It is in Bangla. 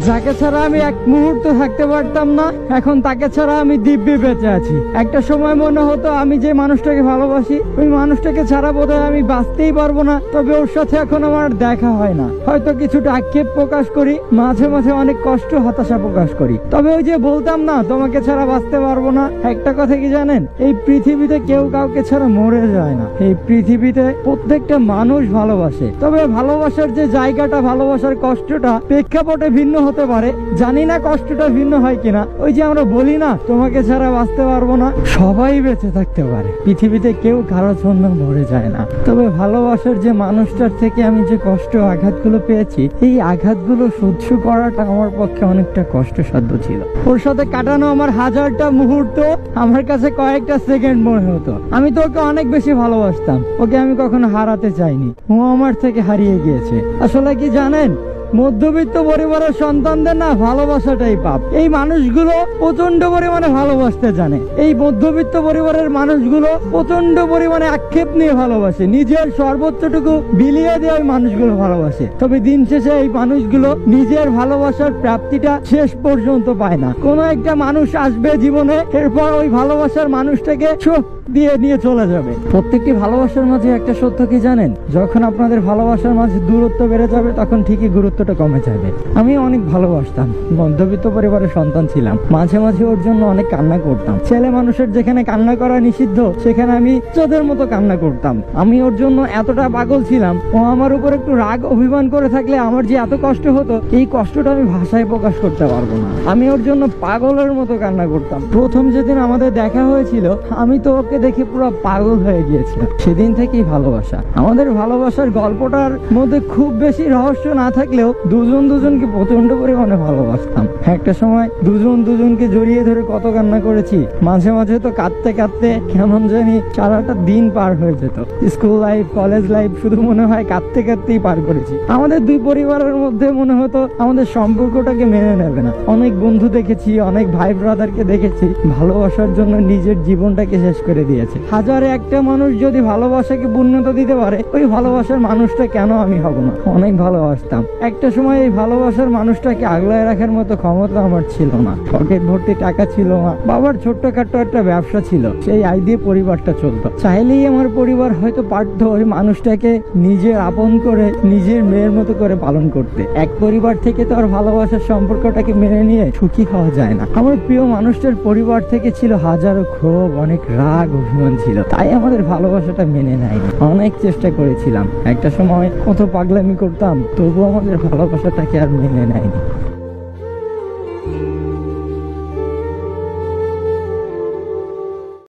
যাকে ছাড়া আমি এক মুহূর্ত থাকতে পারতাম না, এখন তাকে ছাড়া আমি দিব্যি বেঁচে আছি। একটা সময় মনে হতো আমি যে মানুষটাকে ভালোবাসি ওই মানুষটাকে ছাড়া বোধহয় আমি বাঁচতেই পারবো না, তবে ওর সাথে এখন আমার দেখা হয় না। হয়তো কিছুটা আক্ষেপ প্রকাশ করি, মাঝে মাঝে অনেক কষ্ট হতাশা প্রকাশ করি, তবে ওই যে বলতাম না তোমাকে ছাড়া বাঁচতে পারবো না, একটা কথা কি জানেন, এই পৃথিবীতে কেউ কাউকে ছাড়া মরে যায় না। এই পৃথিবীতে প্রত্যেকটা মানুষ ভালোবাসে, তবে ভালোবাসার যে জায়গাটা, ভালোবাসার কষ্টটা প্রেক্ষাপটে ভিন্ন হতে পারে। জানি না কষ্টটা ভিন্ন হয় কিনা। ওই যে আমরা বলি না তোমাকে ছাড়া বাঁচতে পারবো না, সবাই বেঁচে থাকতে পারে, পৃথিবীতে কেউ কারো জন্য মরে যায় না। তবে ভালোবাসার যে মানুষটার থেকে আমি যে কষ্ট আঘাতগুলো পেয়েছি, এই আঘাতগুলো সহ্য করাটা আমার পক্ষে অনেকটা কষ্টসাধ্য ছিল। ওর সাথে কাটানো আমার হাজারটা মুহূর্ত আমার কাছে কয়েকটা সেকেন্ড মনে হতো। আমি তো ওকে অনেক বেশি ভালোবাসতাম, ওকে আমি কখনো হারাতে চাইনি, ও আমার থেকে হারিয়ে গিয়েছে। আসলে কি জানেন, মধ্যবিত্ত পরিবারের সন্তানদের না ভালোবাসাটাই পাপ। এই মানুষগুলো প্রচন্ড পরিমাণে ভালোবাসতে জানে। এই মধ্যবিত্ত পরিবারের মানুষগুলো প্রচন্ড পরিমাণে আক্ষেপ নিয়ে ভালোবাসে, নিজের সর্বোচ্চটুকু বিলিয়ে দিয়ে ওই মানুষগুলো ভালোবাসে। তবে দিন শেষে এই মানুষগুলো নিজের ভালোবাসার প্রাপ্তিটা শেষ পর্যন্ত পায় না। কোনো একটা মানুষ আসবে জীবনে, এরপর ওই ভালোবাসার মানুষটাকে চোখ দিয়ে নিয়ে চলে যাবে। প্রত্যেকটি ভালোবাসার মাঝে একটা সত্য কি জানেন, যখন আপনাদের ভালোবাসার মাঝে দূরত্ব বেড়ে যাবে তখন ঠিকই গুরুত্বটা কমে যাবে। আমি অনেক ভালোবাসতাম, মধ্যবিত্ত পরিবারের সন্তান ছিলাম, মাঝে মাঝে ওর জন্য অনেক কান্না করতাম। ছেলে মানুষের যেখানে কান্না করা নিষিদ্ধ সেখানে আমি চোদের মতো কান্না করতাম। আমি ওর জন্য এতটা পাগল ছিলাম, ও আমার উপর একটু রাগ অভিমান করে থাকলে আমার যে এত কষ্ট হতো, এই কষ্টটা আমি ভাষায় প্রকাশ করতে পারবো না। আমি ওর জন্য পাগলের মতো কান্না করতাম। প্রথম যেদিন আমাদের দেখা হয়েছিল, আমি তো ওকে দেখে পুরো পাগল হয়ে গিয়েছিলাম। সেদিন থেকেই ভালোবাসা। আমাদের ভালোবাসার গল্পটার মধ্যে খুব বেশি রহস্য না থাকলেও দুজন দুজনকে প্রচন্ড পরিমাণে ভালোবাসতাম। একটা সময় দুজন দুজনকে জড়িয়ে ধরে কত কান্না করেছি, মাঝে মাঝে তো কাঁদতে কাঁদতে কেমন জানি সারাটা দিন পার হয়ে যেত। স্কুল লাইফ, কলেজ লাইফ শুধু মনে হয় কাঁদতে কাঁদতেই পার করেছি। আমাদের দুই পরিবারের মধ্যে মনে হতো আমাদের সম্পর্কটাকে মেনে নেবে না। অনেক বন্ধু দেখেছি, অনেক ভাই ব্রাদারকে দেখেছি ভালোবাসার জন্য নিজের জীবনটাকে শেষ করে দিয়েছে। হাজারে একটা মানুষ যদি ভালোবাসাকে পূর্ণতা দিতে পারে, ওই ভালোবাসার মানুষটা কেন আমি হব না। অনেক ভালোবাসতাম। একটা সময় এই ভালোবাসার মানুষটাকে আগলায় রাখার মতো ক্ষমতা আমার ছিল না। পকেট ভর্তি টাকা ছিল না, বাবার ছোট্টখাট্ট একটা ব্যবসা ছিল, সেই আয় দিয়ে পরিবারটা চলতো। চাইলেই আমার পরিবার হয়তো পারত ওই মানুষটাকে নিজের আপন করে নিজের মেয়ের মতো করে পালন করতে। এক পরিবার থেকে তো আর ভালোবাসার সম্পর্কটাকে মেনে নিয়ে সুখী হওয়া যায় না। আমার প্রিয় মানুষটার পরিবার থেকে ছিল হাজারো ক্ষোভ, অনেক রাগ অভিমান ছিল, তাই আমাদের ভালোবাসাটা মেনে নেয়নি। অনেক চেষ্টা করেছিলাম, একটা সময় কত পাগলামি করতাম, তবুও আমাদের ভালোবাসাটাকে আর মেনে নেয়নি।